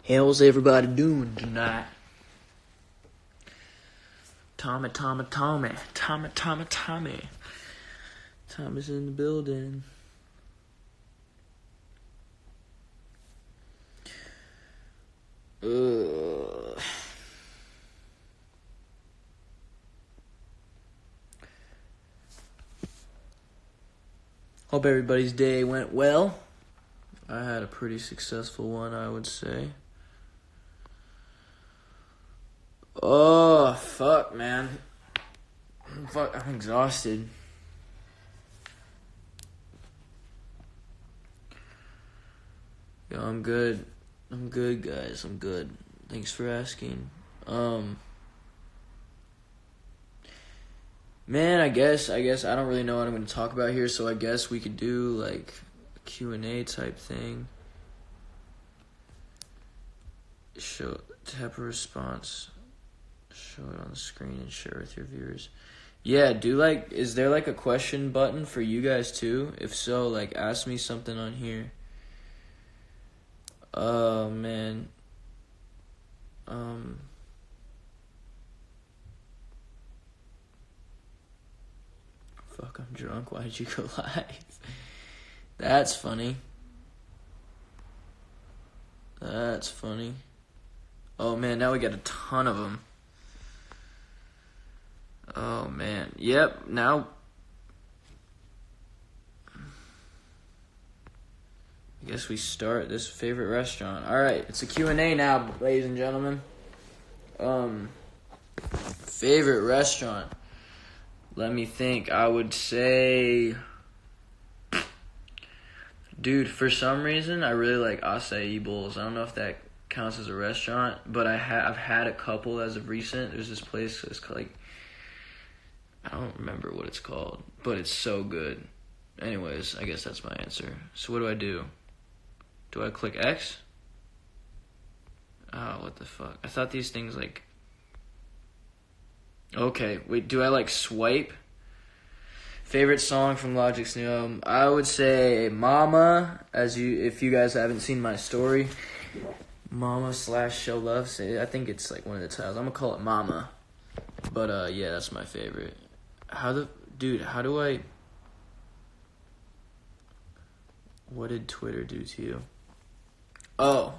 How's everybody doing tonight? Tommy. Tommy's in the building. Hope everybody's day went well. I had a pretty successful one, I would say. Oh, fuck, man. I'm exhausted. Yo, I'm good. I'm good, guys. I'm good. Thanks for asking. Man, I guess I don't really know what I'm going to talk about here, so I guess we could do, like, a Q&A type thing. Tap a response. Show it on the screen and share with your viewers. Yeah, is there, like, a question button for you guys, too? If so, like, ask me something on here. Oh, man. Fuck, I'm drunk. Why did you go live? That's funny. That's funny. Oh, man, now we got a ton of them. Oh, man. Yep, now... I guess we start this favorite restaurant. Alright, it's a Q&A now, ladies and gentlemen. Favorite restaurant. Let me think. I would say... Dude, for some reason, I really like acai bowls. I don't know if that counts as a restaurant, but I've had a couple as of recent. There's this place that's like... I don't remember what it's called, but it's so good. Anyways, I guess that's my answer. So what do? Do I click X? Oh, what the fuck? I thought these things like... Okay, wait, do I like swipe? Favorite song from Logic's new album? I would say Mama, if you guys haven't seen my story. Mama/Show Love. I think it's like one of the titles. I'm gonna call it Mama. But yeah, that's my favorite. How do I... What did Twitter do to you? Oh,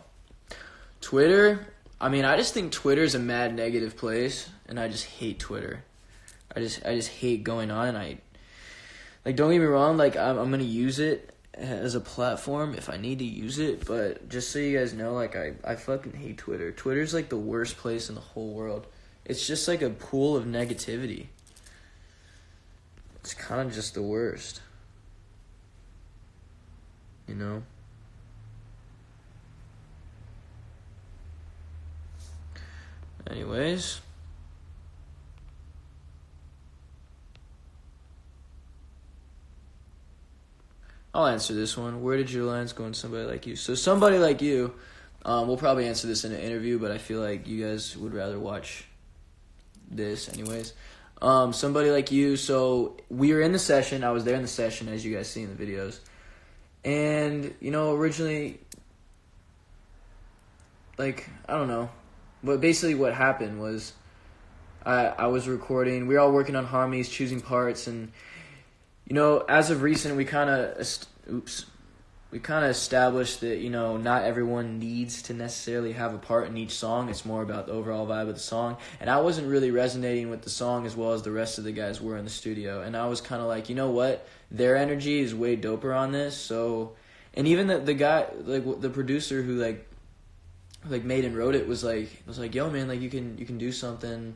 Twitter? I mean, I just think Twitter's a mad negative place, and I just hate Twitter. I just hate going on, and don't get me wrong, like, I'm gonna use it as a platform if I need to use it, but just so you guys know, like, I fucking hate Twitter. Twitter's, like, the worst place in the whole world. It's just, like, a pool of negativity. It's kind of just the worst. You know? Anyways. I'll answer this one. Where did your lines go in Somebody Like You? So Somebody Like You, we'll probably answer this in an interview, but I feel like you guys would rather watch this anyways. Somebody Like You, so we were in the session. I was there in the session, as you guys see in the videos. And, originally, like, I don't know. But basically what happened was I was recording. We were all working on harmonies, choosing parts. And, as of recent, we kind of established that, not everyone needs to necessarily have a part in each song. It's more about the overall vibe of the song. And I wasn't really resonating with the song as well as the rest of the guys were in the studio. And I was kind of like, you know what? Their energy is way doper on this. So, and even the guy, like the producer who like made and wrote it was like, yo man, like you can do something.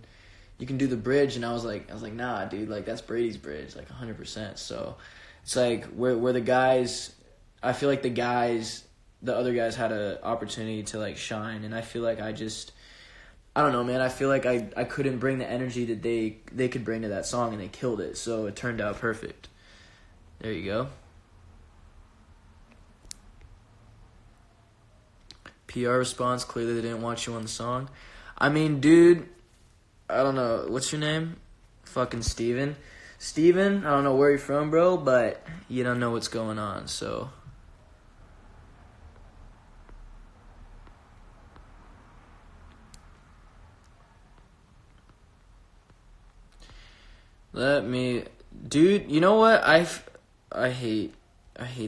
You can do the bridge. And I was like, nah, dude, like that's Brady's bridge, like 100%. So it's like where the guys, I feel like the other guys had an opportunity to like shine, and I feel like I don't know, man. I feel like I couldn't bring the energy that they could bring to that song, and they killed it. So it turned out perfect. There you go. PR response, clearly they didn't want you on the song. I mean, dude, I don't know. What's your name? Fucking Steven. Steven, I don't know where you're from, bro, but you don't know what's going on, so... Dude, you know what? I hate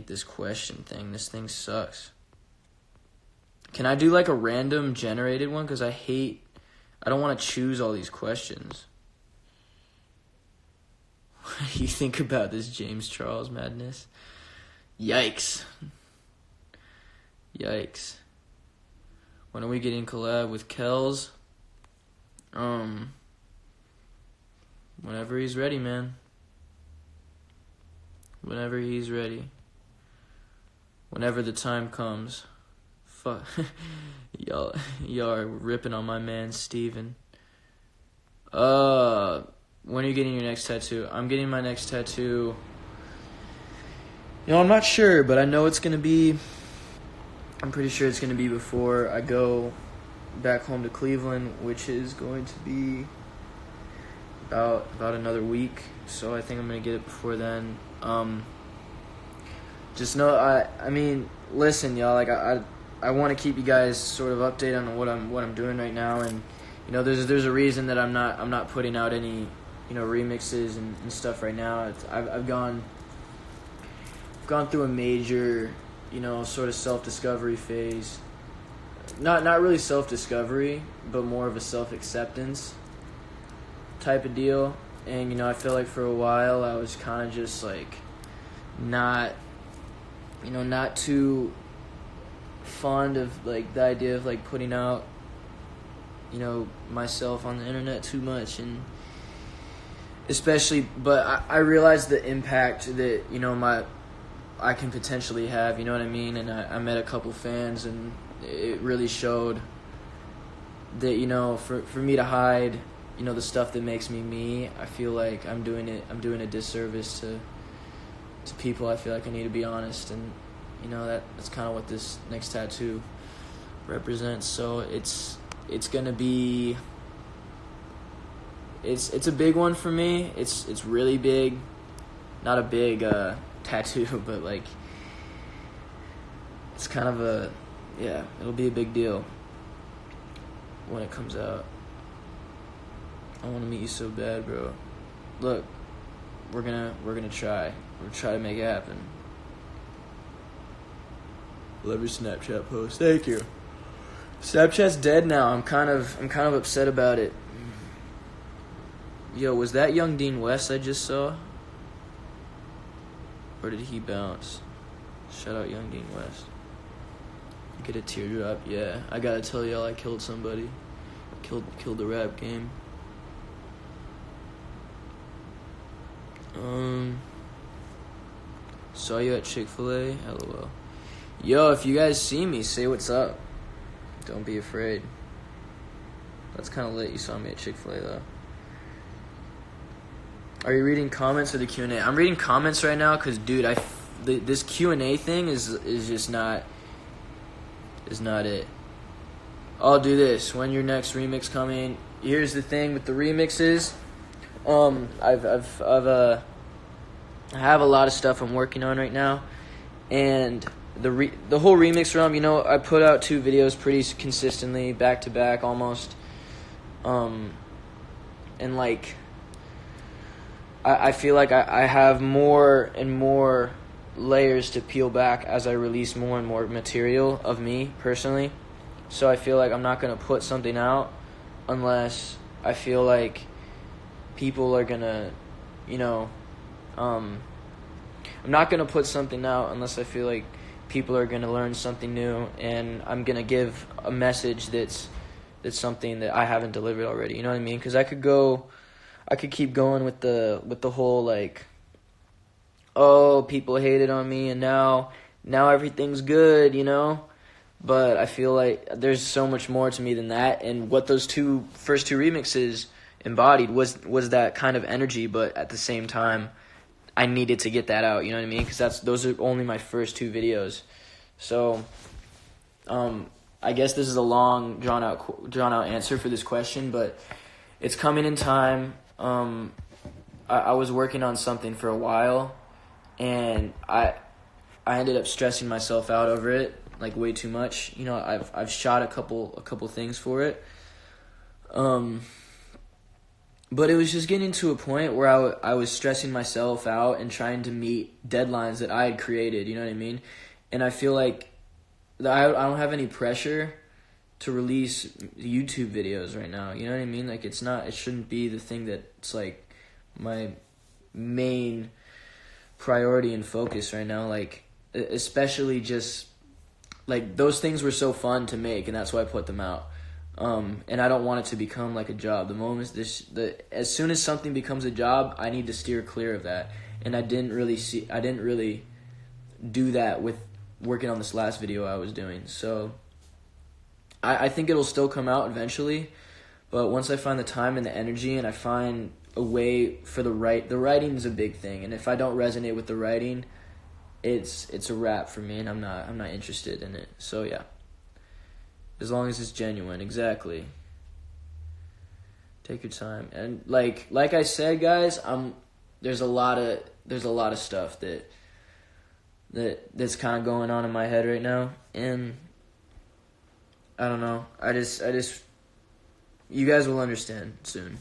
this question thing. This thing sucks. Can I do like a random generated one? Because I don't want to choose all these questions. What do you think about this James Charles madness? Yikes. When are we getting collab with Kells? Whenever he's ready, man. Whenever he's ready. Whenever the time comes. Fuck. Y'all are ripping on my man, Steven. When are you getting your next tattoo? I'm getting my next tattoo. I'm not sure, but I know it's going to be... I'm pretty sure it's going to be before I go back home to Cleveland, which is going to be about another week. So I think I'm going to get it before then. Just know, I mean, listen, y'all, like, I want to keep you guys sort of updated on what I'm doing right now, and there's a reason that I'm not putting out any remixes and stuff right now. I've gone through a major sort of self-discovery phase. Not really self-discovery, but more of a self-acceptance type of deal. And I feel like for a while I was kind of just like not too fond of like the idea of like putting out myself on the internet too much, and especially, but I realized the impact that I can potentially have, you know what I mean? And I met a couple fans, and it really showed that for me to hide the stuff that makes me me, I feel like I'm doing a disservice to people. I feel like I need to be honest, and that's kind of what this next tattoo represents. So it's gonna be it's a big one for me. It's really big, not a big tattoo, but like it's kind of it'll be a big deal when it comes out. I want to meet you so bad, bro. Look, we're gonna try. We're gonna try to make it happen. Love your Snapchat post. Thank you. Snapchat's dead now. I'm kind of upset about it. Yo, was that Young Dean West I just saw? Or did he bounce? Shout out Young Dean West. Get a teardrop. Yeah, I gotta tell y'all I killed somebody. Killed the rap game. Saw you at Chick-fil-A? LOL. Yo, if you guys see me, say what's up. Don't be afraid. That's kind of lit. You saw me at Chick-fil-A, though. Are you reading comments or the Q&A? I'm reading comments right now because, dude, this Q&A thing is just not it. I'll do this. When your next remix coming? Here's the thing with the remixes. I have a lot of stuff I'm working on right now, and the whole remix realm. I put out 2 videos pretty consistently, back to back, almost. And like, I feel like I have more and more layers to peel back as I release more and more material of me personally. So I feel like I'm not gonna put something out unless I feel like people are gonna, I'm not gonna put something out unless I feel like people are gonna learn something new, and I'm gonna give a message that's something that I haven't delivered already. You know what I mean? Because I could keep going with the whole like, oh, people hated on me and now everything's good, But I feel like there's so much more to me than that, and what those first two remixes embodied was that kind of energy, but at the same time, I needed to get that out, you know what I mean? Because those are only my first 2 videos. So, I guess this is a long, drawn out answer for this question, but it's coming in time. I was working on something for a while, and I ended up stressing myself out over it, like way too much. I've shot a couple things for it. But it was just getting to a point where I was stressing myself out and trying to meet deadlines that I had created, you know what I mean? And I feel like I don't have any pressure to release YouTube videos right now, you know what I mean? Like, it shouldn't be the thing that's like my main priority and focus right now, like, especially just, like, those things were so fun to make, and that's why I put them out. And I don't want it to become like a job. As soon as something becomes a job, I need to steer clear of that. And I didn't really do that with working on this last video I was doing. So I think it'll still come out eventually, but once I find the time and the energy, and I find a way for the writing is a big thing. And if I don't resonate with the writing, it's a wrap for me, and I'm not interested in it. So yeah. As long as it's genuine, exactly. Take your time, and like I said, guys, there's a lot of stuff that's kind of going on in my head right now, and I don't know. I just you guys will understand soon.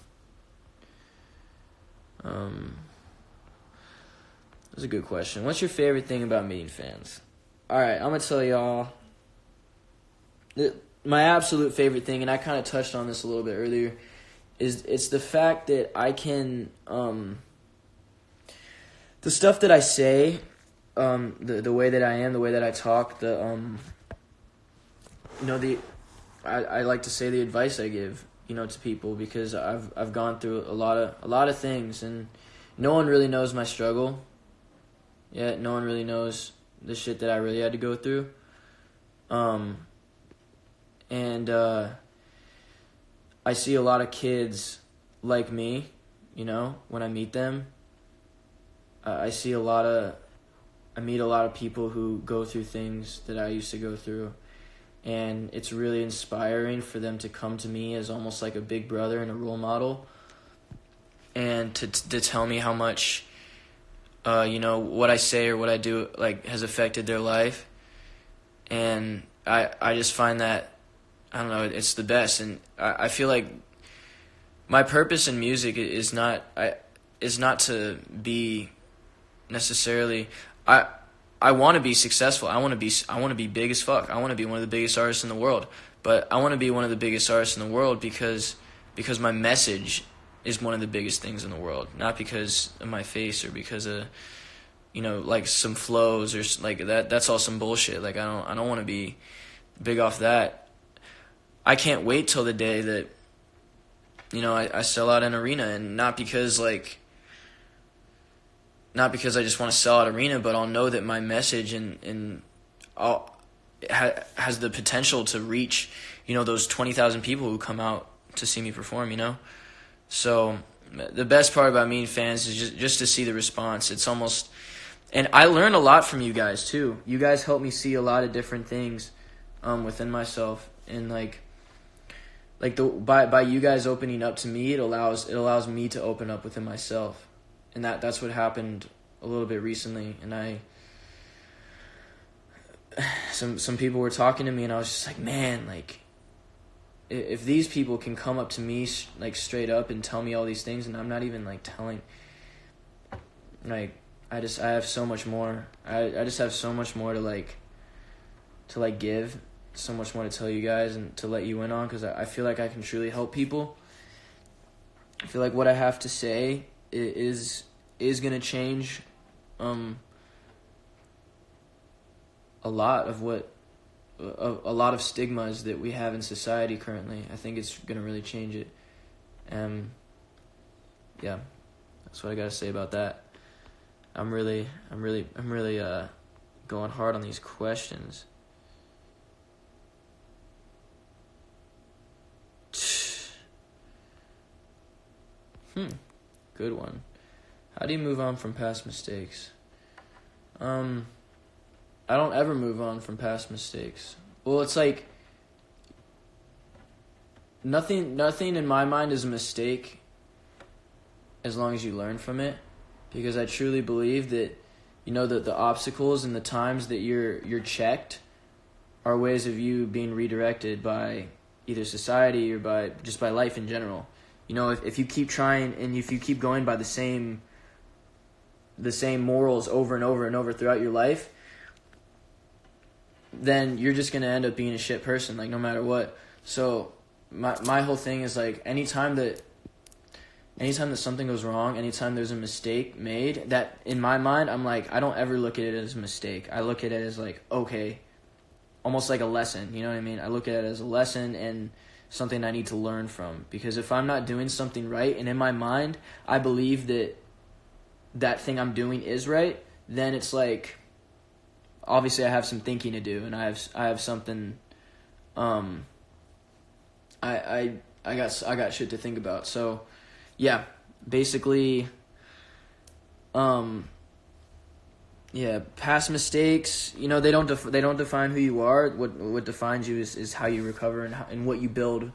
That's a good question. What's your favorite thing about meeting fans? All right, I'm gonna tell y'all. My absolute favorite thing, and I kind of touched on this a little bit earlier, is it's the fact that I can, the stuff that I say, the way that I am, the way that I talk, I like to say the advice I give, to people, because I've gone through a lot of things, and no one really knows my struggle. Yeah, no one really knows the shit that I really had to go through. And I see a lot of kids like me, when I meet them. I meet a lot of people who go through things that I used to go through. And it's really inspiring for them to come to me as almost like a big brother and a role model. And to tell me how much, what I say or what I do, like, has affected their life. And I just find that, I don't know, it's the best. And I feel like my purpose in music is not to be necessarily, I want to be successful. I want to be big as fuck. I want to be one of the biggest artists in the world. But I want to be one of the biggest artists in the world because my message is one of the biggest things in the world, not because of my face or because of, like, some flows or like that. That's all some bullshit. Like, I don't want to be big off that. I can't wait till the day that, I sell out an arena, and not because I just want to sell out arena, but I'll know that my message has the potential to reach, those 20,000 people who come out to see me perform, So the best part about meeting fans is just to see the response. It's almost, and I learn a lot from you guys too. You guys help me see a lot of different things within myself, and by you guys opening up to me, it allows me to open up within myself. And that's what happened a little bit recently. And some people were talking to me, and I was just like, man, like, if these people can come up to me like straight up and tell me all these things, and I'm not even like telling, like, I have so much more. I just have so much more to give, so much more to tell you guys and to let you in on, because I feel like I can truly help people. I feel like what I have to say is going to change a lot of stigmas that we have in society currently. I think it's going to really change it. Yeah, that's what I got to say about that. I'm really going hard on these questions. Good one. How do you move on from past mistakes? I don't ever move on from past mistakes. Well, it's like nothing in my mind is a mistake as long as you learn from it, because I truly believe that the obstacles and the times that you're checked are ways of you being redirected by either society or by life in general. You know, if you keep trying and if you keep going by the same morals over and over and over throughout your life, then you're just gonna end up being a shit person, like, no matter what. So my whole thing is, like, anytime that something goes wrong, anytime there's a mistake made, that in my mind, I'm like, I don't ever look at it as a mistake. I look at it as, like, okay, almost like a lesson, you know what I mean? I look at it as a lesson and something I need to learn from. Because if I'm not doing something right, and in my mind, I believe that thing I'm doing is right, then it's like, obviously I have some thinking to do, and I have something, I got shit to think about. So, yeah, basically, past mistakes, you know, they don't define who you are. What defines you is how you recover and what you build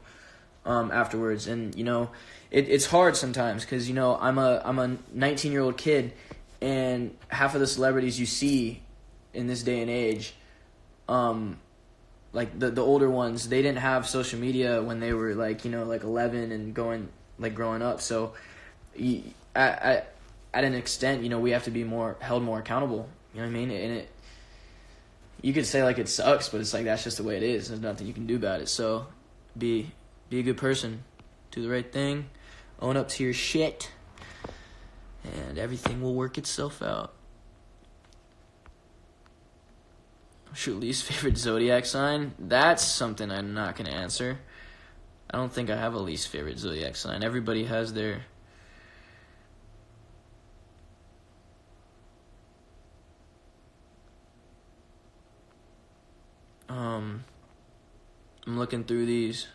afterwards. And, you know, it's hard sometimes because, you know, I'm a 19-year-old kid, and half of the celebrities you see in this day and age, like the older ones, they didn't have social media when they were, like, you know, like 11 and growing up. So at an extent, you know, we have to be held more accountable. You know what I mean? And you could say, like, it sucks, but it's like, that's just the way it is. There's nothing you can do about it. So be a good person, do the right thing, own up to your shit, and everything will work itself out. Shoot, least favorite zodiac sign? That's something I'm not going to answer. I don't think I have a least favorite zodiac sign. Everybody has their... I'm looking through these.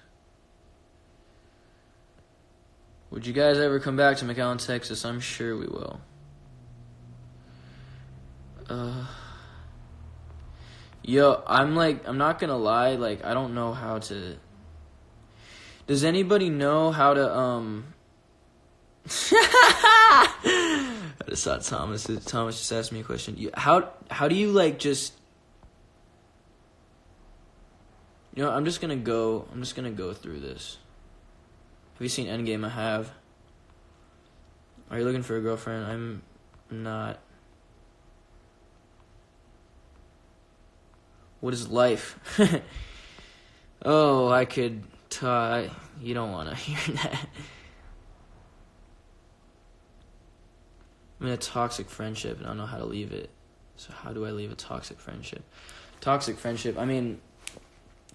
Would you guys ever come back to McAllen, Texas? I'm sure we will. Yo, I'm not gonna lie, like, I don't know how to... Does anybody know how to, I just saw Thomas just asked me a question. How do you, like, just... You know, I'm just gonna go through this. Have you seen Endgame? I have. Are you looking for a girlfriend? I'm not. What is life? Oh, I could you don't want to hear that. I'm in a toxic friendship and I don't know how to leave it. So how do I leave a toxic friendship? Toxic friendship, I mean,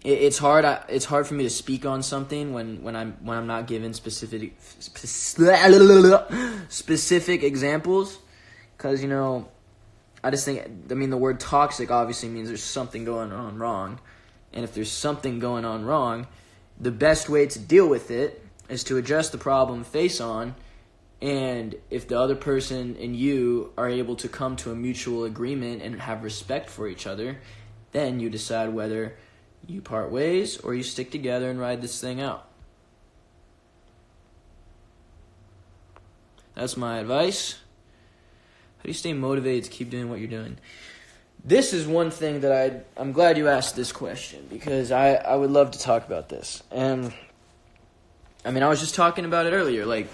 it's hard. It's hard for me to speak on something when I'm not given specific examples, because, you know, I just think, I mean, the word toxic obviously means there's something going on wrong, and if there's something going on wrong, the best way to deal with it is to address the problem face on, and if the other person and you are able to come to a mutual agreement and have respect for each other, then you decide whether you part ways or you stick together and ride this thing out. That's my advice. How do you stay motivated to keep doing what you're doing? This is one thing that I'm glad you asked this question, because I would love to talk about this. And, I mean, I was just talking about it earlier. Like,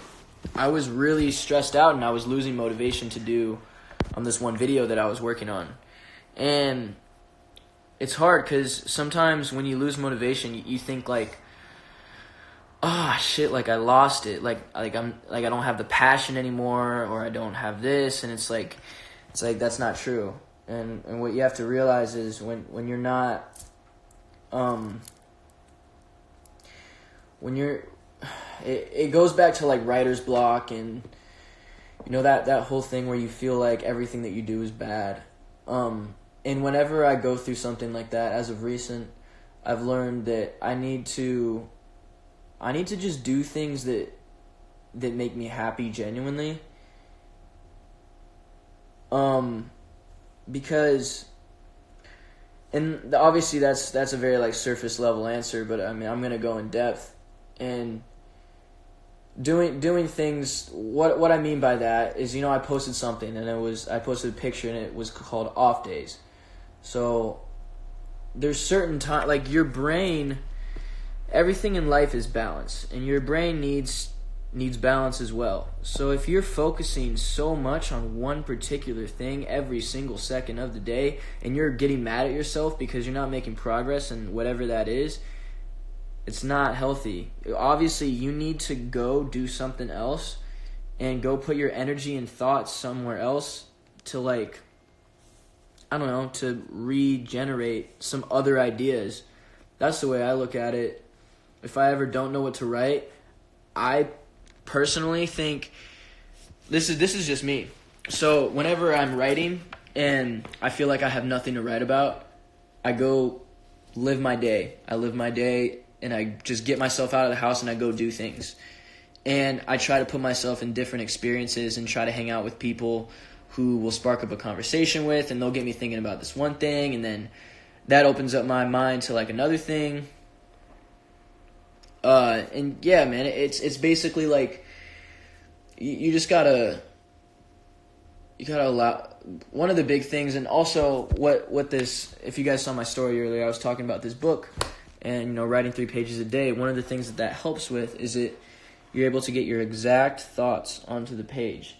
I was really stressed out and I was losing motivation to do this one video that I was working on. And it's hard because sometimes when you lose motivation, you think, like, oh shit, like, I lost it. Like I don't have the passion anymore, or I don't have this, and it's like that's not true. And what you have to realize is when you're not it goes back to, like, writer's block, and, you know, that whole thing where you feel like everything that you do is bad. And whenever I go through something like that, as of recent, I've learned that I need to just do things that make me happy genuinely. Because, and obviously that's a very, like, surface level answer, but I mean, I'm gonna go in depth. And doing things, what I mean by that is, you know, I posted something and I posted a picture and it was called off days. So there's certain time, like, your brain, everything in life is balance, and your brain needs needs balance as well. So if you're focusing so much on one particular thing every single second of the day, and you're getting mad at yourself because you're not making progress in whatever that is, it's not healthy. Obviously, you need to go do something else and go put your energy and thoughts somewhere else to, like, I don't know, to regenerate some other ideas. That's the way I look at it. If I ever don't know what to write, I personally think this is just me. So whenever I'm writing and I feel like I have nothing to write about, I go live my day. I live my day and I just get myself out of the house and I go do things. And I try to put myself in different experiences and try to hang out with people who will spark up a conversation with, and they'll get me thinking about this one thing, and then that opens up my mind to like another thing. And yeah, man, it's basically like you just gotta allow. One of the big things, and also what this, if you guys saw my story earlier, I was talking about this book and writing 3 pages a day. One of the things that helps with is you're able to get your exact thoughts onto the page.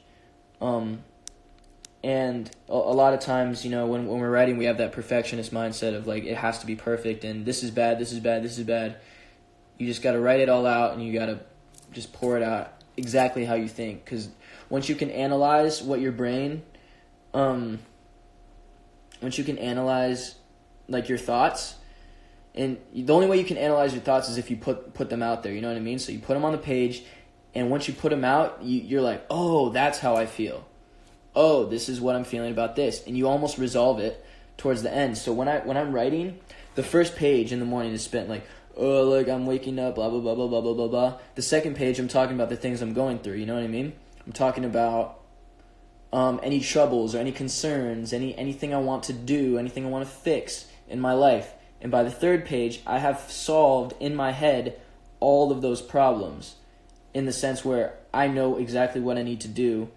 And a lot of times, when we're writing, we have that perfectionist mindset of like, it has to be perfect and this is bad, this is bad, this is bad. You just got to write it all out and you got to just pour it out exactly how you think. Because once you can analyze what your brain, once you can analyze like your thoughts, and the only way you can analyze your thoughts is if you put them out there, you know what I mean? So you put them on the page, and once you put them out, you're like, oh, that's how I feel. Oh, this is what I'm feeling about this. And you almost resolve it towards the end. So when I'm writing, the first page in the morning is spent like, oh, like I'm waking up, blah, blah, blah, blah, blah, blah, blah, blah. The second page, I'm talking about the things I'm going through, you know what I mean? I'm talking about any troubles or any concerns, anything I want to do, anything I want to fix in my life. And by the third page, I have solved in my head all of those problems in the sense where I know exactly what I need to do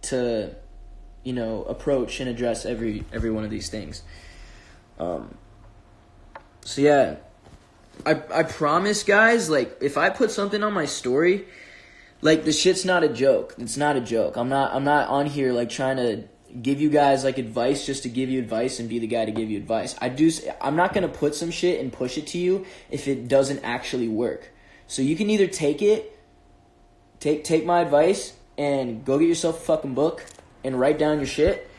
to, approach and address every one of these things. So yeah, I promise, guys, like, if I put something on my story, like, the shit's not a joke. It's not a joke. I'm not on here, like, trying to give you guys, like, advice just to give you advice and be the guy to give you advice. I'm not going to put some shit and push it to you if it doesn't actually work. So you can either take my advice and go get yourself a fucking book and write down your shit,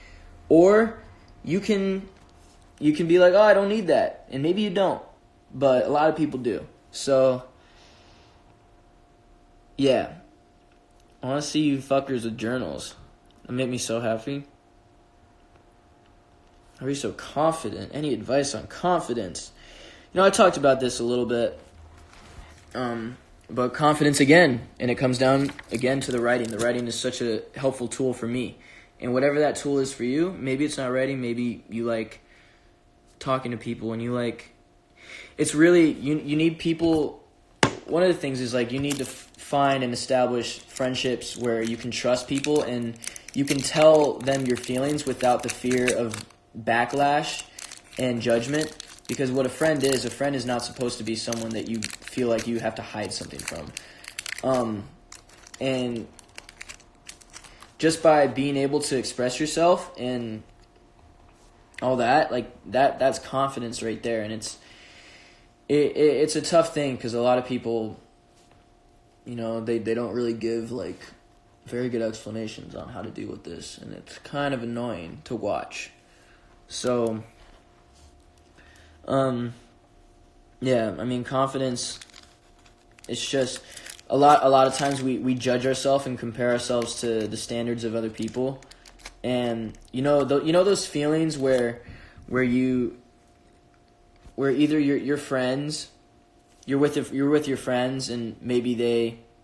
or you can be like, oh, I don't need that, and maybe you don't, but a lot of people do. So yeah, I want to see you fuckers with journals. That make me so happy. Are you so confident? Any advice on confidence? I talked about this a little bit. But confidence again, and it comes down again to the writing. The writing is such a helpful tool for me. And whatever that tool is for you, maybe it's not writing, maybe you like talking to people, and you like, it's really, you need people. One of the things is like, you need to find and establish friendships where you can trust people and you can tell them your feelings without the fear of backlash and judgment. Because what a friend is not supposed to be someone that you feel like you have to hide something from. And just by being able to express yourself and all that, like that's confidence right there. And it's a tough thing because a lot of people, they don't really give like very good explanations on how to deal with this, and it's kind of annoying to watch. So yeah, I mean, confidence, it's just a lot of times we judge ourselves and compare ourselves to the standards of other people. And those feelings where either your friends, you're with your friends, and maybe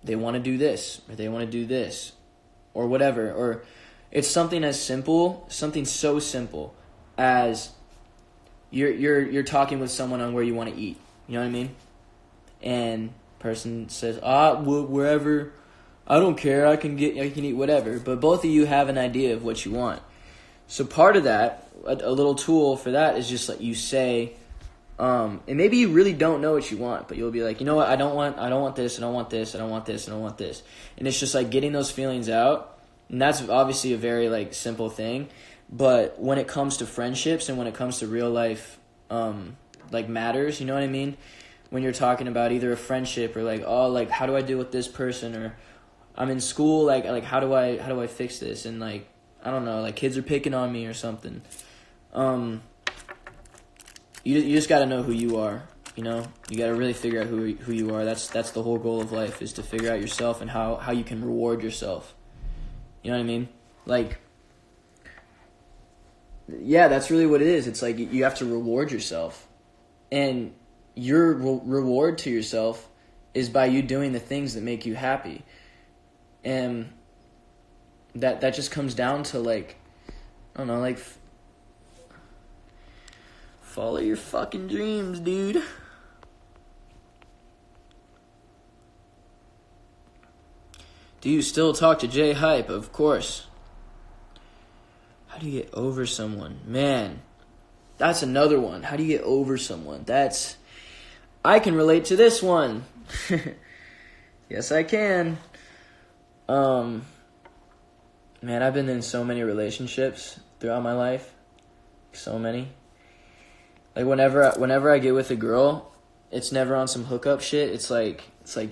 they want to do this or they want to do this or whatever, or it's something so simple as you're talking with someone on where you want to eat. You know what I mean? And person says, wherever, I don't care, I can eat whatever. But both of you have an idea of what you want. So part of that, a little tool for that is just like you say, And maybe you really don't know what you want, but you'll be like, you know what, I don't want this, I don't want this, I don't want this, I don't want this. And it's just like getting those feelings out. And that's obviously a very like simple thing. But when it comes to friendships and when it comes to real life, like matters, you know what I mean? When you're talking about either a friendship or like, oh, like how do I deal with this person, or I'm in school, like how do I fix this? And like, I don't know, like kids are picking on me or something. You just got to know who you are, you know? You got to really figure out who you are. That's the whole goal of life, is to figure out yourself and how you can reward yourself. You know what I mean? Like, yeah, that's really what it is. It's like you have to reward yourself. And your reward to yourself is by you doing the things that make you happy. And that just comes down to like, I don't know, like follow your fucking dreams, dude. Do you still talk to Jay Hype? Of course. How do you get over someone? Man, that's another one. How do you get over someone? I can relate to this one. Yes, I can. Man, I've been in so many relationships throughout my life. So many. Like whenever I get with a girl, it's never on some hookup shit. It's like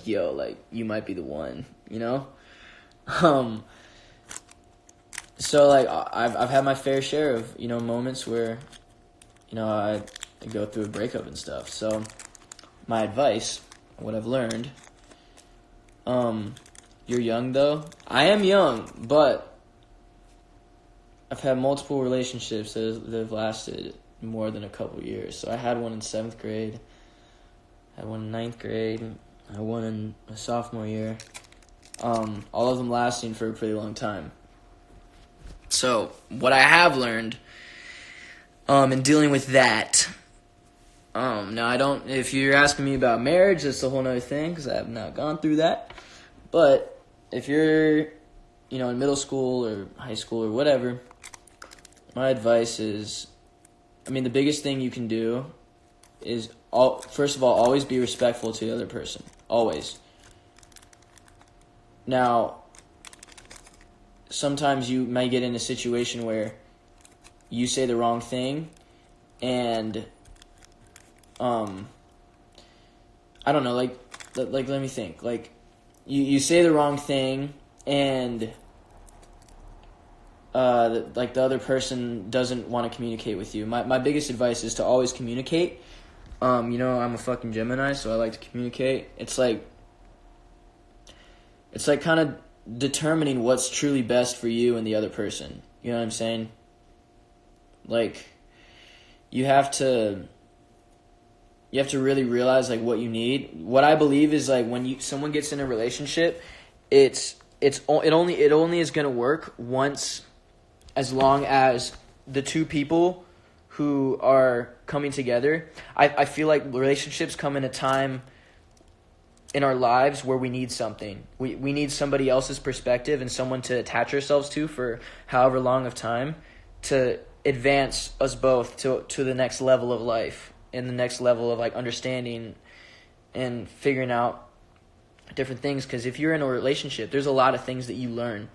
yo, like you might be the one, you know? So like I've had my fair share of, you know, moments where, you know, I go through a breakup and stuff. So my advice, what I've learned, you're young though. I am young, but I've had multiple relationships that have lasted more than a couple years. So I had one in 7th grade, I had one in 9th grade, I had one in my sophomore year. All of them lasting for a pretty long time. So what I have learned in dealing with that, now I don't, if you're asking me about marriage, that's a whole nother thing, because I have not gone through that. But if you're, you know, in middle school or high school or whatever, my advice is, I mean, the biggest thing you can do is, first of all, always be respectful to the other person. Always. Now, sometimes you might get in a situation where you say the wrong thing and, I don't know, like let me think. Like, you say the wrong thing and, like the other person doesn't want to communicate with you. My biggest advice is to always communicate. You know, I'm a fucking Gemini, so I like to communicate. It's like kind of determining what's truly best for you and the other person. You know what I'm saying? Like, you have to really realize like what you need. What I believe is like when someone gets in a relationship, it only is gonna work once, as long as the two people who are coming together. I feel like relationships come in a time in our lives where we need something. We need somebody else's perspective and someone to attach ourselves to for however long of time to advance us both to the next level of life and the next level of like understanding and figuring out different things. Because if you're in a relationship, there's a lot of things that you learn,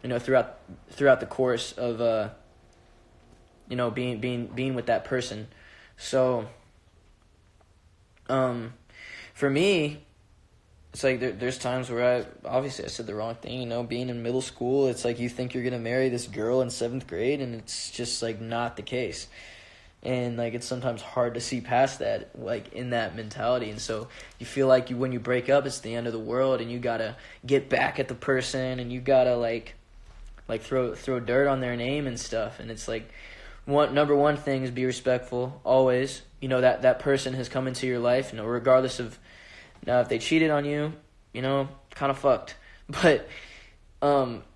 you know, throughout the course of you know, being with that person. So for me, it's like there's times where I said the wrong thing, you know, being in middle school. It's like you think you're going to marry this girl in 7th grade, and it's just like not the case. And like it's sometimes hard to see past that, like in that mentality. And so you feel like when you break up, it's the end of the world, and you got to get back at the person, and you got to like throw dirt on their name and stuff. And it's like number one thing is be respectful always. You know, that person has come into your life, you know, regardless of. Now, if they cheated on you, you know, kind of fucked. But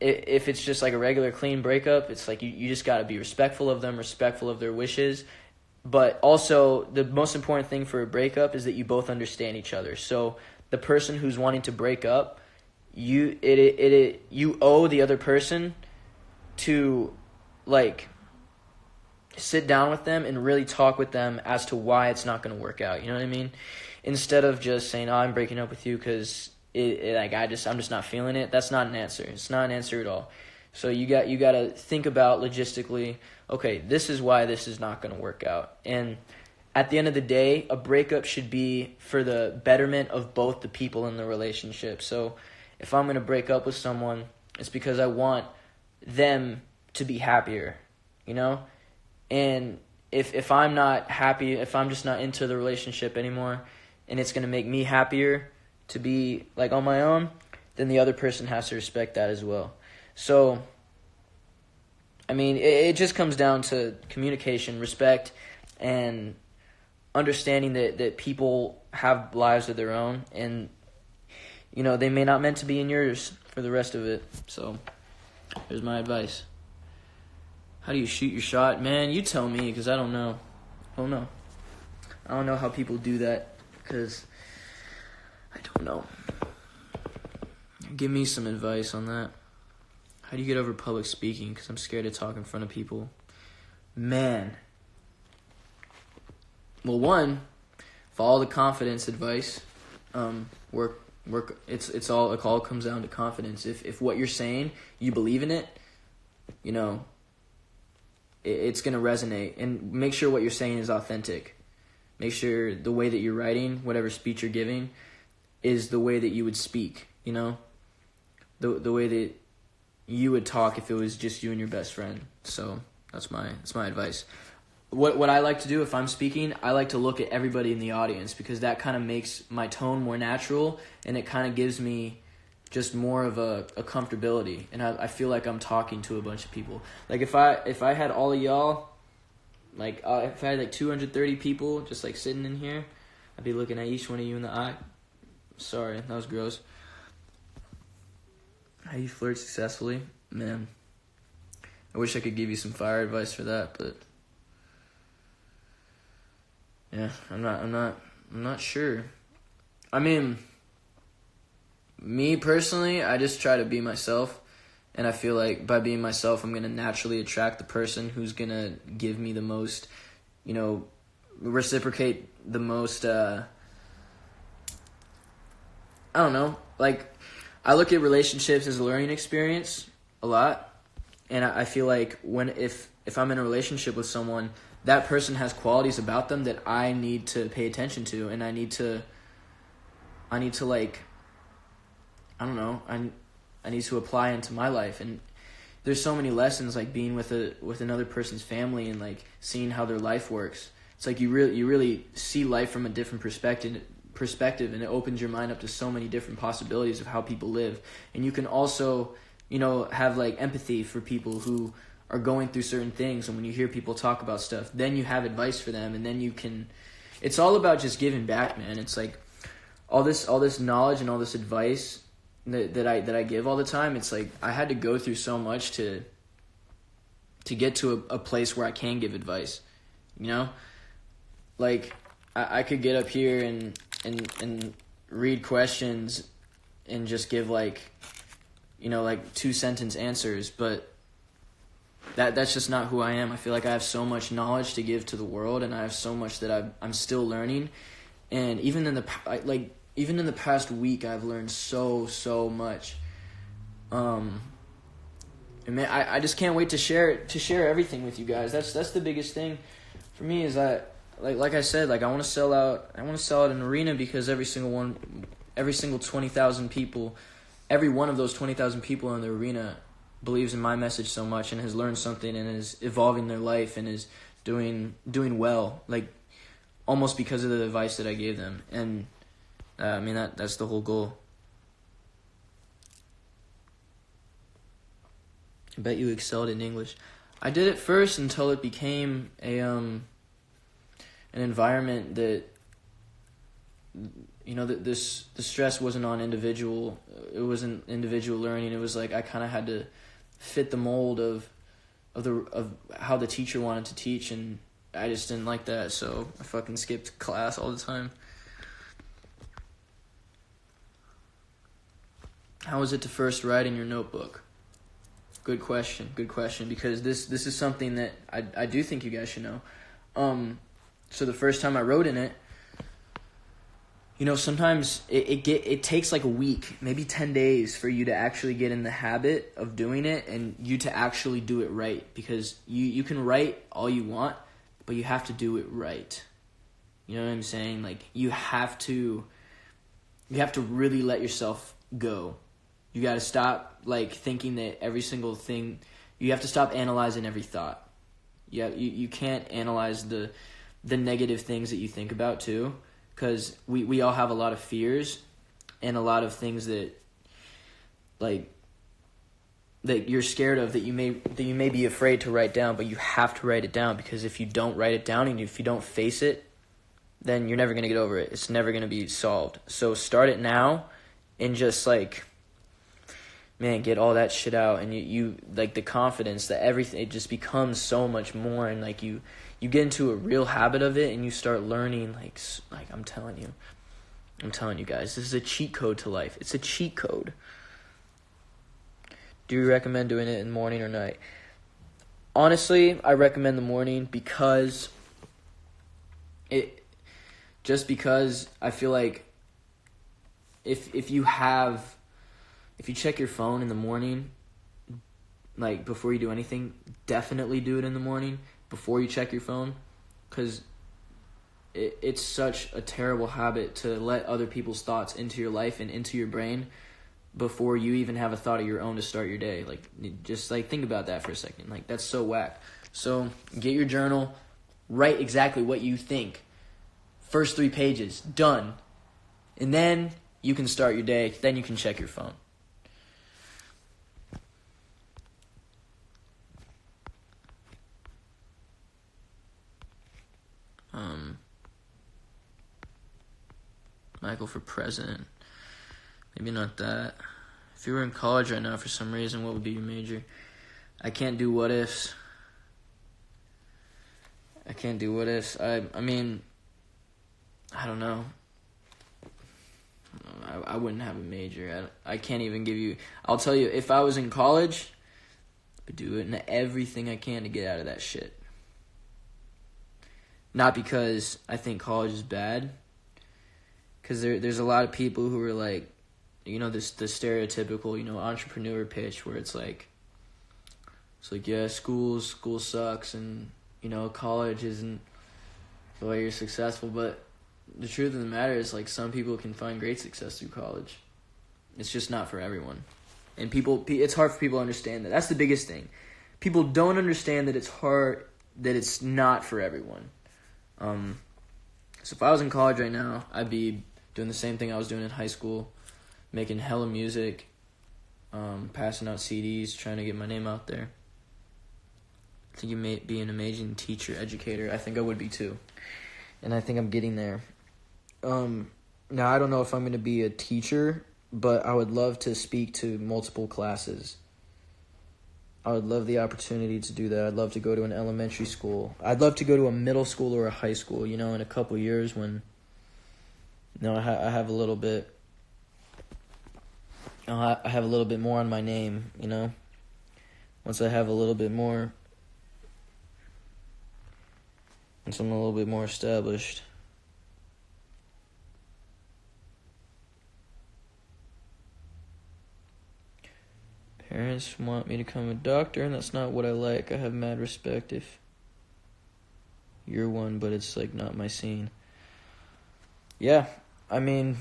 if it's just like a regular clean breakup, it's like you just got to be respectful of them, respectful of their wishes. But also, the most important thing for a breakup is that you both understand each other. So the person who's wanting to break up, you owe the other person to, like, sit down with them and really talk with them as to why it's not going to work out. You know what I mean? Instead of just saying, "Oh, I'm breaking up with you because I'm just not feeling it." That's not an answer. It's not an answer at all. So you got to think about logistically. Okay, this is why this is not going to work out. And at the end of the day, a breakup should be for the betterment of both the people in the relationship. So if I'm going to break up with someone, it's because I want them to be happier, you know? And if I'm not happy, if I'm just not into the relationship anymore, and it's going to make me happier to be like on my own, then the other person has to respect that as well. So, I mean, it just comes down to communication, respect, and understanding that people have lives of their own, and, you know, they may not meant to be in yours for the rest of it. So, here's my advice. How do you shoot your shot? Man, you tell me, because I don't know. I don't know how people do that, because I don't know. Give me some advice on that. How do you get over public speaking? Because I'm scared to talk in front of people. Man. Well, one, follow the confidence advice. Work. It all comes down to confidence. If what you're saying, you believe in it, you know, it's gonna resonate. And make sure what you're saying is authentic. Make sure the way that you're writing, whatever speech you're giving, is the way that you would speak. You know, the way that you would talk if it was just you and your best friend. So that's my advice. What I like to do if I'm speaking, I like to look at everybody in the audience, because that kind of makes my tone more natural, and it kind of gives me just more of a comfortability, and I feel like I'm talking to a bunch of people. Like if I had all of y'all, like if I had like 230 people just like sitting in here, I'd be looking at each one of you in the eye. Sorry, that was gross. How you flirt successfully? Man, I wish I could give you some fire advice for that, but yeah, I'm not sure. I mean, me personally, I just try to be myself, and I feel like by being myself, I'm gonna naturally attract the person who's gonna give me the most, you know, reciprocate the most. I don't know, like. I look at relationships as a learning experience a lot, and I feel like if I'm in a relationship with someone, that person has qualities about them that I need to pay attention to, and I need to like, I don't know, I need to apply into my life. And there's so many lessons, like being with another person's family and like seeing how their life works. It's like you really see life from a different perspective, and it opens your mind up to so many different possibilities of how people live. And you can also, you know, have like empathy for people who are going through certain things, and when you hear people talk about stuff, then you have advice for them, and then you can, it's all about just giving back, man. It's like all this knowledge and all this advice that I give all the time. It's like I had to go through so much to get to a place where I can give advice, you know? Like I could get up here and read questions and just give like, you know, like 2-sentence answers, but that's just not who I am. I feel like I have so much knowledge to give to the world, and I have so much that I'm still learning. And even in the past week, I've learned so much. And man, I just can't wait to share everything with you guys. That's the biggest thing for me, is that like I said, like I want to sell out an arena, because every single 20,000 people, every one of those 20,000 people in the arena believes in my message so much and has learned something and is evolving their life and is doing well, like almost because of the advice that I gave them. And I mean that's the whole goal. I bet you excelled in English. I did it first until it became an environment that, you know, the stress wasn't on individual. It wasn't individual learning. It was like I kind of had to fit the mold of how the teacher wanted to teach, and I just didn't like that, so I fucking skipped class all the time. How was it to first write in your notebook? Good question. Good question. Because this is something that I do think you guys should know. So the first time I wrote in it, sometimes it takes like a week, maybe 10 days for you to actually get in the habit of doing it and you to actually do it right. Because you can write all you want, but you have to do it right. You know what I'm saying? Like you have to really let yourself go. You got to stop like thinking that every single thing. You have to stop analyzing every thought. You can't analyze the negative things that you think about too, because we all have a lot of fears and a lot of things that you're scared of that you may be afraid to write down, but you have to write it down, because if you don't write it down and if you don't face it, then you're never going to get over it. It's never going to be solved. So start it now and just get all that shit out, and you like the confidence that everything, it just becomes so much more, and like you get into a real habit of it, and you start learning like I'm telling you guys, this is a cheat code to life. It's a cheat code. Do you recommend doing it in the morning or night? Honestly, I recommend the morning because I feel like if you check your phone in the morning, like before you do anything, definitely do it in the morning before you check your phone, because it's such a terrible habit to let other people's thoughts into your life and into your brain before you even have a thought of your own to start your day. Like, just like think about that for a second. Like, that's so whack. So get your journal, write exactly what you think. First 3 pages, done. And then you can start your day. Then you can check your phone. Michael for president. Maybe not that. If you were in college right now for some reason, what would be your major? I can't do what ifs. I mean, I don't know. I wouldn't have a major. I can't even give you... I'll tell you, if I was in college, I would do it and everything I can to get out of that shit. Not because I think college is bad, because there's a lot of people who are like, the stereotypical, entrepreneur pitch where it's like, yeah, school sucks, and, college isn't the way you're successful, but the truth of the matter is, like, some people can find great success through college. It's just not for everyone. And it's hard for people to understand that. That's the biggest thing. People don't understand that it's not for everyone. So if I was in college right now, I'd be doing the same thing I was doing in high school, making hella music, passing out CDs, trying to get my name out there. I think you may be an amazing teacher, educator. I think I would be too. And I think I'm getting there. Now, I don't know if I'm going to be a teacher, but I would love to speak to multiple classes. I would love the opportunity to do that. I'd love to go to an elementary school. I'd love to go to a middle school or a high school, in a couple years when, I have a little bit, I have a little bit more on my name, Once I have a little bit more, once I'm a little bit more established. Parents want me to become a doctor, and that's not what I like. I have mad respect if you're one, but it's like not my scene. Yeah, I mean,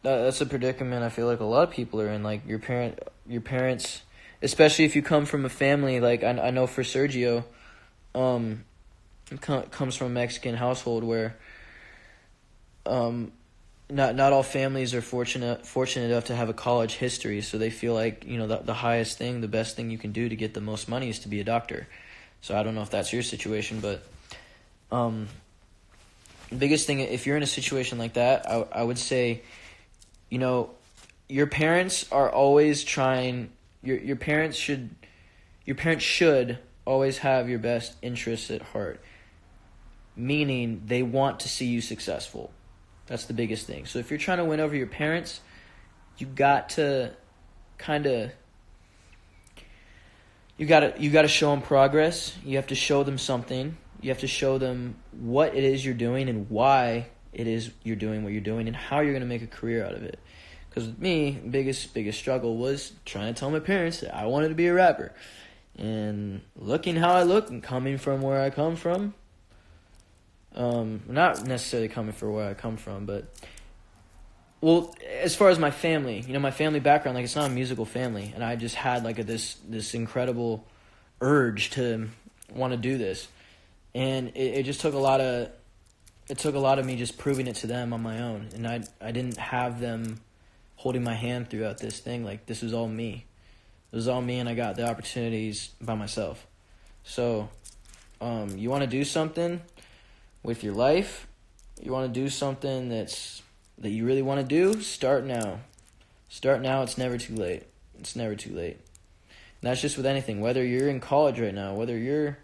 that's a predicament I feel like a lot of people are in. Like your parents, especially if you come from a family like I know for Sergio, comes from a Mexican household where not all families are fortunate enough to have a college history, so they feel like the highest thing, the best thing you can do to get the most money is to be a doctor. So I don't know if that's your situation, but the biggest thing, if you're in a situation like that, I would say, your parents are always trying. Your parents should always have your best interests at heart, meaning they want to see you successful. That's the biggest thing. So if you're trying to win over your parents, you got to you gotta show them progress. You have to show them something. You have to show them what it is you're doing and why it is you're doing what you're doing and how you're gonna make a career out of it. Because with me, biggest struggle was trying to tell my parents that I wanted to be a rapper, and looking how I look and coming from where I come from. Not necessarily coming from where I come from, but well, as far as my family, my family background, like it's not a musical family, and I just had like this incredible urge to want to do this, and it just took a lot of me just proving it to them on my own, and I didn't have them holding my hand throughout this thing. Like this was all me. It was all me, and I got the opportunities by myself. So, you want to do something with your life, you want to do something that you really want to do, start now. Start now. It's never too late. It's never too late. And that's just with anything. Whether you're in college right now, whether you're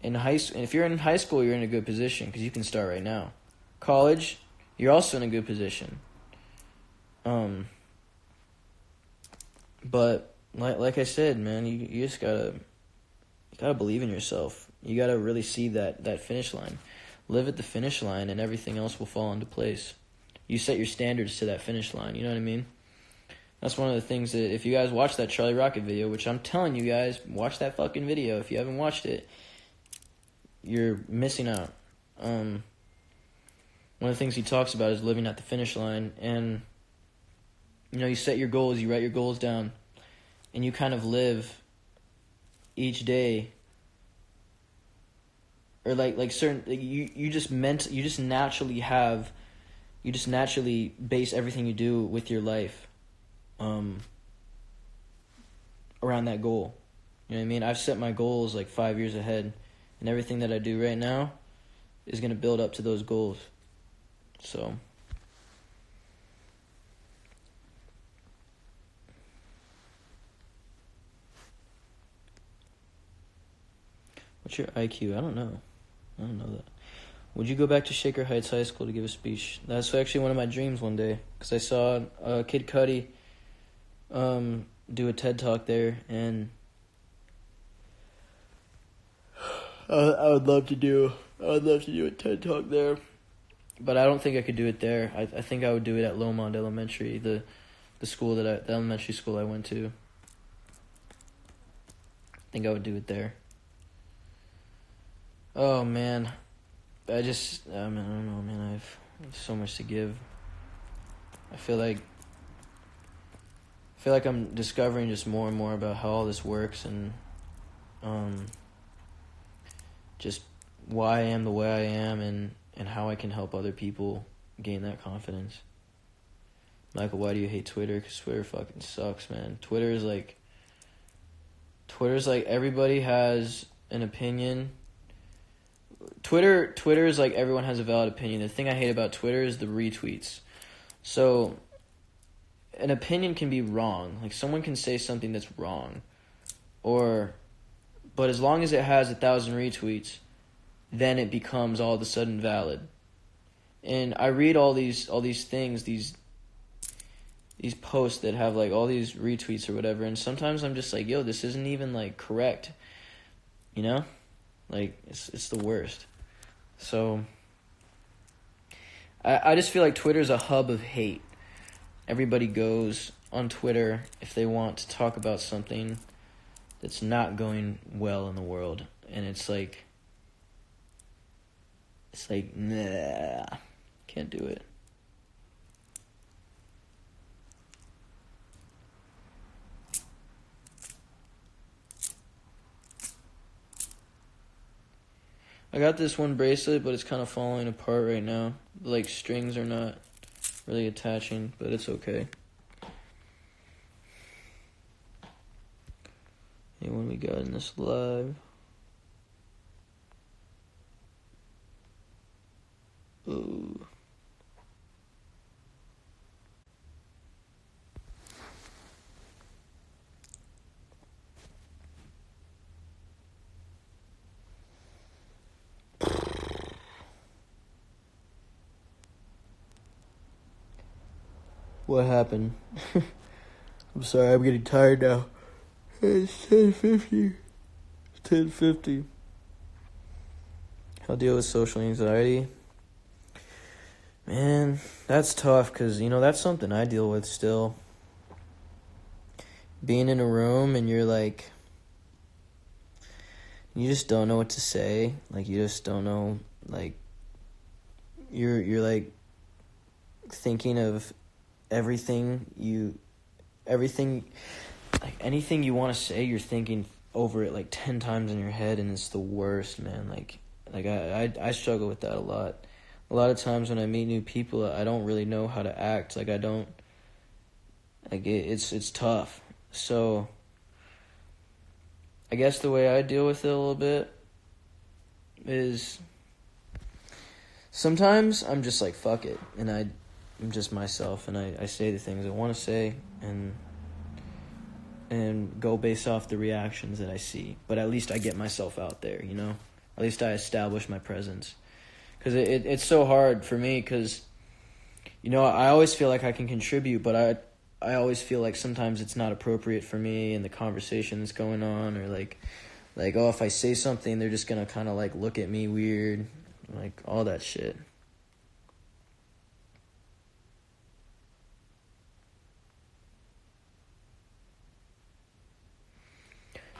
in high school, if you're in high school, you're in a good position because you can start right now. College, you're also in a good position. But like I said, man, you just gotta believe in yourself. You gotta really see that finish line. Live at the finish line, and everything else will fall into place. You set your standards to that finish line. You know what I mean? That's one of the things that if you guys watch that Charlie Rocket video, which I'm telling you guys, watch that fucking video. If you haven't watched it, you're missing out. One of the things he talks about is living at the finish line, and you set your goals, you write your goals down, and you kind of live each day, or like certain, you just naturally base everything you do with your life around that goal. You know what I mean? I've set my goals like 5 years ahead, and everything that I do right now is going to build up to those goals. So what's your IQ? I don't know that. Would you go back to Shaker Heights High School to give a speech? That's actually one of my dreams one day, because I saw Kid Cudi do a TED Talk there, and I would love to do a TED Talk there, but I don't think I could do it there. I think I would do it at Lomond Elementary, the elementary school I went to. I think I would do it there. Oh man. I don't know, man. I have so much to give. I feel like I'm discovering just more and more about how all this works, and just why I am the way I am, and how I can help other people gain that confidence. Michael, why do you hate Twitter? Because Twitter fucking sucks, man. Twitter's like everybody has an opinion. Twitter is like everyone has a valid opinion. The thing I hate about Twitter is the retweets. So an opinion can be wrong. Like someone can say something that's wrong, but as long as it has 1,000 retweets, then it becomes all of a sudden valid. And I read all these things, these posts that have like all these retweets or whatever, and sometimes I'm just like, yo, this isn't even like correct. Like it's the worst. So I just feel like Twitter's a hub of hate. Everybody goes on Twitter if they want to talk about something that's not going well in the world, and it's like nah, can't do it. I got this one bracelet, but it's kind of falling apart right now. Like, strings are not really attaching, but it's okay. Hey, when we got in this live. Ooh. What happened? I'm sorry, I'm getting tired now. It's 10:50. It's 10:50. How to deal with social anxiety? Man, that's tough because, that's something I deal with still. Being in a room and you're like, you just don't know what to say. Like, you just don't know, like, you're like thinking of everything, like anything you want to say, you're thinking over it like 10 times in your head, and it's the worst, man. Like I struggle with that a lot. A lot of times when I meet new people, I don't really know how to act. Like, it's tough. So I guess the way I deal with it a little bit is sometimes I'm just like, fuck it, and I'm just myself, and I say the things I want to say, and go based off the reactions that I see. But at least I get myself out there, At least I establish my presence. Because it's so hard for me because, I always feel like I can contribute, but I always feel like sometimes it's not appropriate for me and the conversation that's going on, or like, oh, if I say something, they're just going to kind of like look at me weird, like all that shit.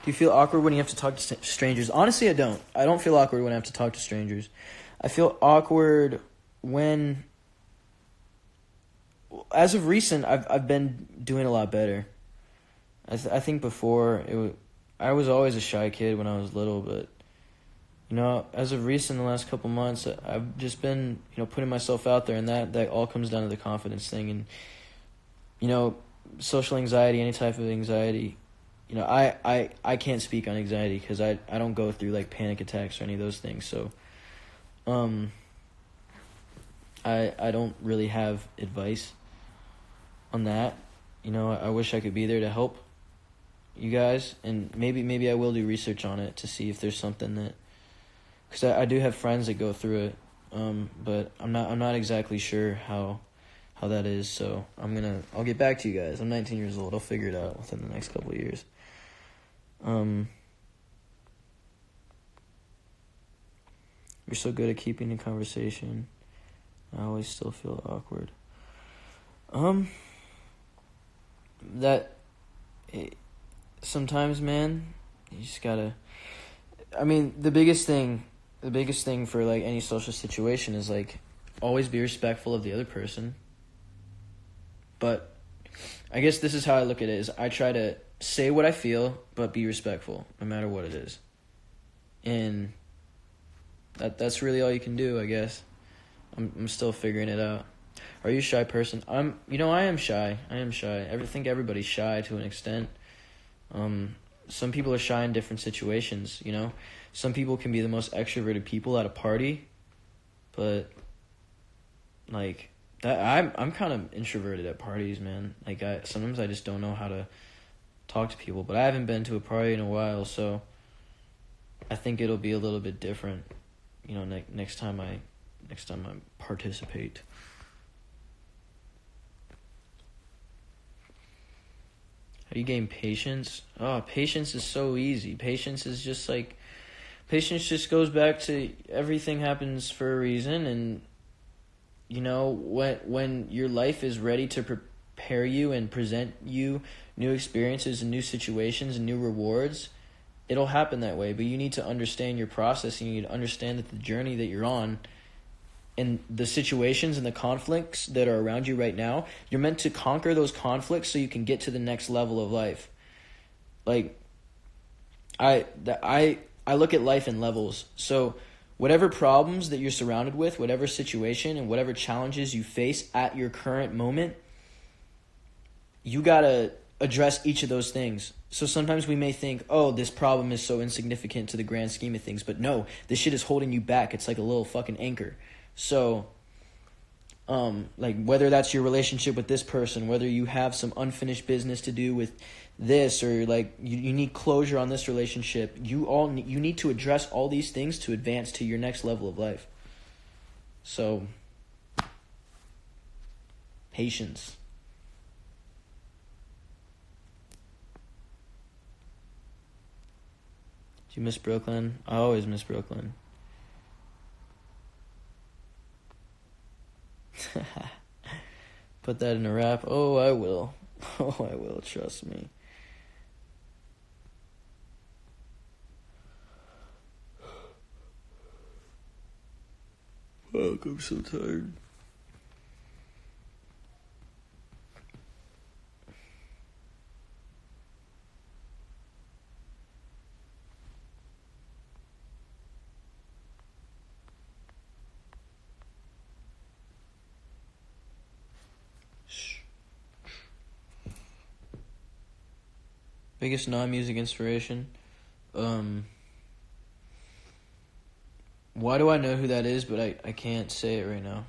Do you feel awkward when you have to talk to strangers? Honestly, I don't. I don't feel awkward when I have to talk to strangers. I feel awkward when, as of recent, I've been doing a lot better. I think before I was always a shy kid when I was little, but as of recent, the last couple months, I've just been putting myself out there, and that all comes down to the confidence thing, and social anxiety, any type of anxiety. I can't speak on anxiety because I don't go through like panic attacks or any of those things. So, I don't really have advice on that. I wish I could be there to help you guys, and maybe I will do research on it to see if there's something that, because I do have friends that go through it, but I'm not exactly sure how that is. So I'll get back to you guys. I'm 19 years old. I'll figure it out within the next couple of years. You're so good at keeping the conversation. I always still feel awkward. Sometimes, man, you just gotta. I mean, the biggest thing for like any social situation is like always be respectful of the other person. But I guess this is how I look at it: is I try to say what I feel, but be respectful, no matter what it is. And that's really all you can do, I guess. I'm still figuring it out. Are you a shy person? I am shy. I think everybody's shy to an extent. Some people are shy in different situations, Some people can be the most extroverted people at a party, but like that, I'm kind of introverted at parties, man. Like sometimes I just don't know how to talk to people, but I haven't been to a party in a while, so I think it'll be a little bit different, next time I participate. How do you gain patience? Oh, patience is so easy. Patience just goes back to everything happens for a reason, and when your life is ready to prepare you and present you new experiences and new situations and new rewards, it'll happen that way. But you need to understand your process, and you need to understand that the journey that you're on and the situations and the conflicts that are around you right now, you're meant to conquer those conflicts so you can get to the next level of life. Like, I look at life in levels. So whatever problems that you're surrounded with, whatever situation and whatever challenges you face at your current moment, you gotta address each of those things. So sometimes we may think, oh, this problem is so insignificant to the grand scheme of things, but no, this shit is holding you back. It's like a little fucking anchor. So, like whether that's your relationship with this person, whether you have some unfinished business to do with this, or like you need closure on this relationship, you need to address all these things to advance to your next level of life. So, patience. You miss Brooklyn? I always miss Brooklyn. Put that in a rap. Oh, I will. Oh, I will. Trust me. Fuck, I'm so tired. Biggest non-music inspiration? Why do I know who that is, but I can't say it right now?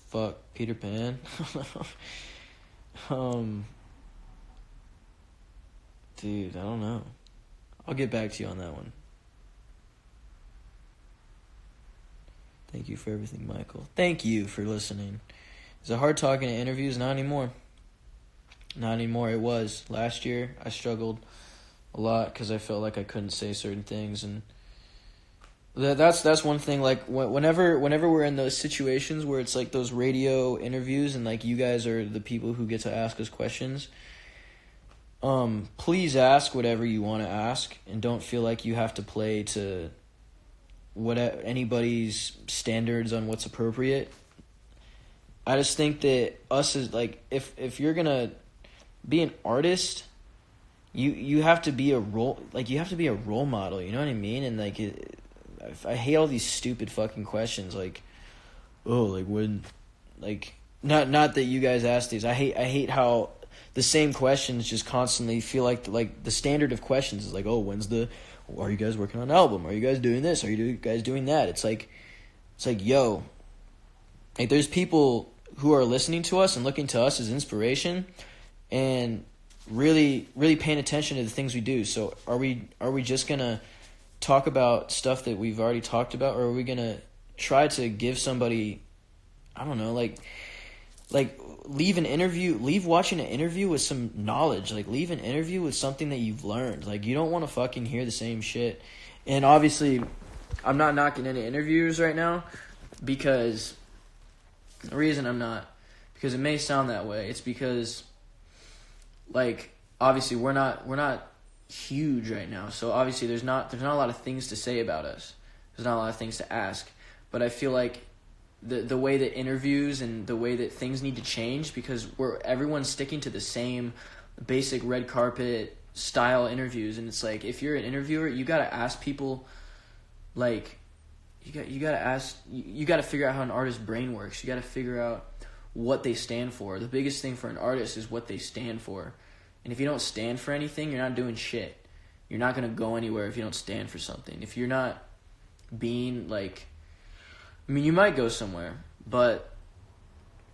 Fuck, Peter Pan? Dude, I don't know. I'll get back to you on that one. Thank you for everything, Michael. Thank you for listening. Is it hard talking in interviews? Not anymore. Not anymore. It was. Last year, I struggled a lot because I felt like I couldn't say certain things, and that's one thing. Like whenever we're in those situations where it's like those radio interviews, and like you guys are the people who get to ask us questions. Please ask whatever you want to ask, and don't feel like you have to play to what anybody's standards on what's appropriate. I just think that us as like if you're gonna be an artist, you have to be a role model. You know what I mean? And like I hate all these stupid fucking questions like, oh, like when, like not that you guys ask these. I hate how the same questions just constantly feel like the standard of questions is like, oh, are you guys working on an album? Are you guys doing this? Are you guys doing that? It's like, yo, like there's people who are listening to us and looking to us as inspiration and really, really paying attention to the things we do. So are we just going to talk about stuff that we've already talked about, or are we going to try to give somebody, I don't know, like leave watching an interview with some knowledge. Like leave an interview with something that you've learned. Like you don't want to fucking hear the same shit. And obviously I'm not knocking any interviews right now because the reason I'm not, because it may sound that way, it's because like obviously we're not huge right now. So obviously there's not a lot of things to say about us. There's not a lot of things to ask. But I feel like the way that interviews and the way that things need to change, because everyone's sticking to the same basic red carpet style interviews, and it's like if you're an interviewer, you gotta ask people, like you gotta figure out how an artist's brain works. You gotta figure out what they stand for. The biggest thing for an artist is what they stand for, and if you don't stand for anything, you're not doing shit. You're not gonna go anywhere if you don't stand for something. If you're not being like, I mean, you might go somewhere, but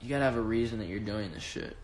you gotta have a reason that you're doing this shit.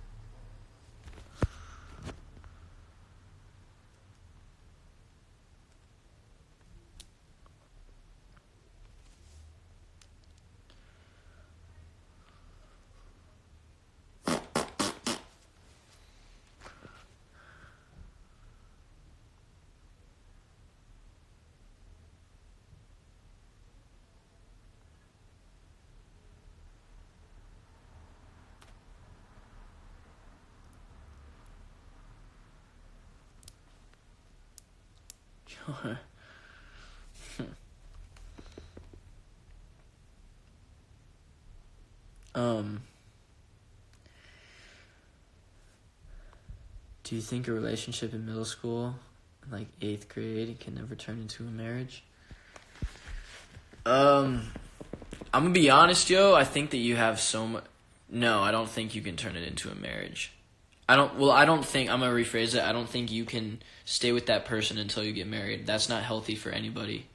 Do you think a relationship in middle school, like 8th grade, can never turn into a marriage? I'm gonna be honest, yo. I think that you have so much. No, I don't think you can turn it into a marriage. I'm gonna rephrase it. I don't think you can stay with that person until you get married. That's not healthy for anybody.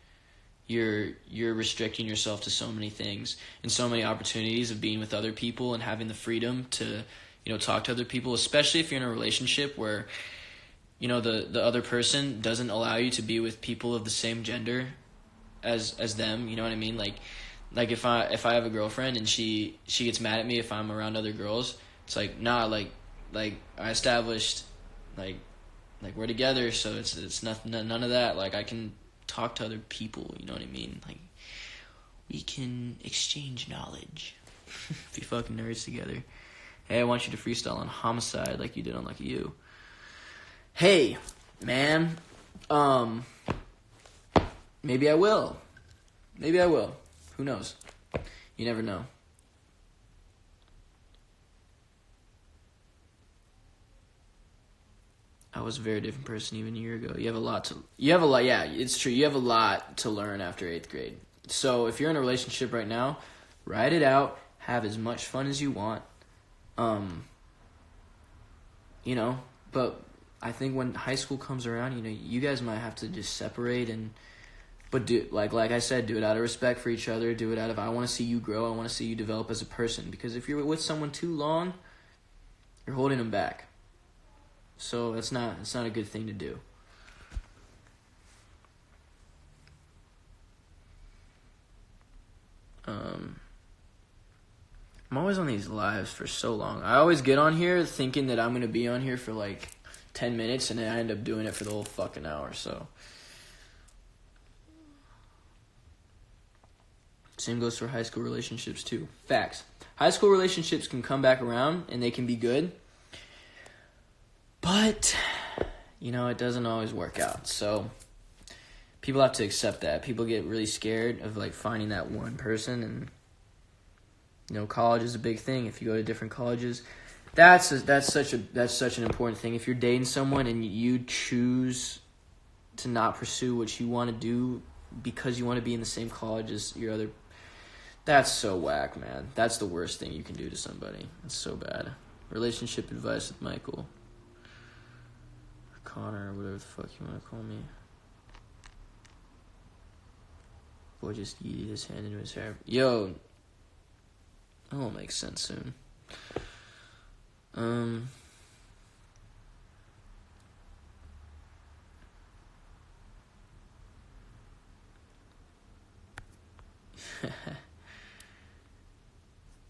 You're restricting yourself to so many things and so many opportunities of being with other people and having the freedom to, talk to other people, especially if you're in a relationship where, the other person doesn't allow you to be with people of the same gender as them. You know what I mean? Like if I have a girlfriend and she gets mad at me if I'm around other girls, it's like, nah, like I established, like we're together, so it's nothing, none of that. Like, I can talk to other people, you know what I mean? Like, we can exchange knowledge. Be fucking nerds together. Hey, I want you to freestyle on Homicide like you did on Lucky You. Hey, man. Maybe I will. Who knows? You never know. I was a very different person even a year ago. Yeah, it's true. You have a lot to learn after 8th grade. So if you're in a relationship right now, ride it out. Have as much fun as you want. But I think when high school comes around, you guys might have to just separate but do, like I said, do it out of respect for each other. Do it out of, I want to see you grow. I want to see you develop as a person. Because if you're with someone too long, you're holding them back. So it's not a good thing to do. I'm always on these lives for so long. I always get on here thinking that I'm going to be on here for like 10 minutes, and then I end up doing it for the whole fucking hour. So same goes for high school relationships too. Facts. High school relationships can come back around and they can be good. But, it doesn't always work out. So people have to accept that. People get really scared of like finding that one person, and college is a big thing. If you go to different colleges, that's such an important thing. If you're dating someone and you choose to not pursue what you want to do because you want to be in the same college as your other, that's so whack, man. That's the worst thing you can do to somebody. It's so bad. Relationship advice with Michael. Conor, or whatever the fuck you want to call me. Boy just yeeted his hand into his hair. Yo, that'll make sense soon.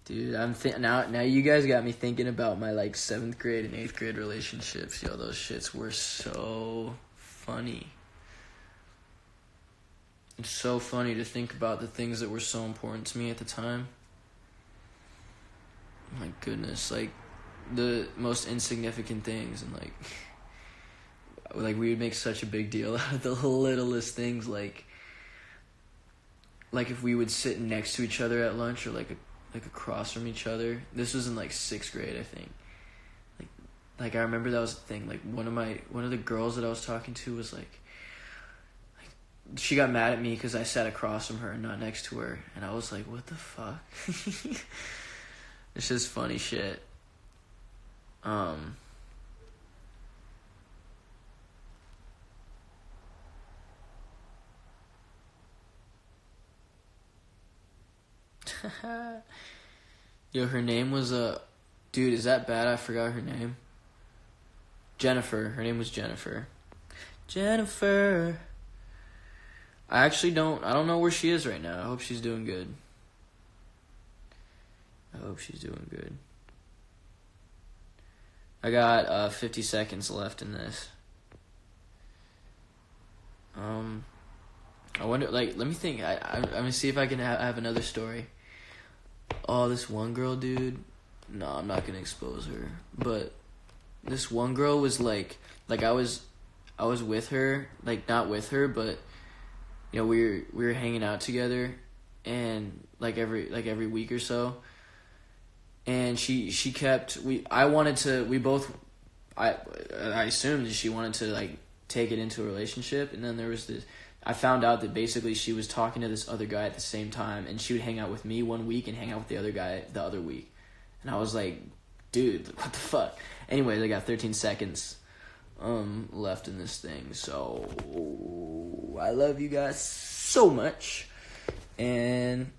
Dude, now you guys got me thinking about my 7th grade and 8th grade relationships. Yo, those shits were so funny. It's so funny to think about the things that were so important to me at the time. My goodness, the most insignificant things, and we would make such a big deal out of the littlest things, like if we would sit next to each other at lunch, or across from each other. This was in 6th grade, I think. I remember that was a thing. One of the girls that I was talking to was she got mad at me because I sat across from her and not next to her, and I was like, what the fuck? It's just funny shit. Yo, her name was dude, is that bad? I forgot her name. Jennifer. Her name was Jennifer. Jennifer. I don't know where she is right now. I hope she's doing good. I got 50 seconds left in this. I wonder, let me think. I'm gonna see if I can have another story. Oh, this one girl, dude. No, I'm not gonna expose her. But this one girl was I was with her, not with her, but we were hanging out together, and every week or so. And she kept I assumed she wanted to take it into a relationship, and then there was this. I found out that basically she was talking to this other guy at the same time, and she would hang out with me one week and hang out with the other guy the other week. And I was like, dude, what the fuck? Anyways, I got 13 seconds left in this thing, so I love you guys so much, and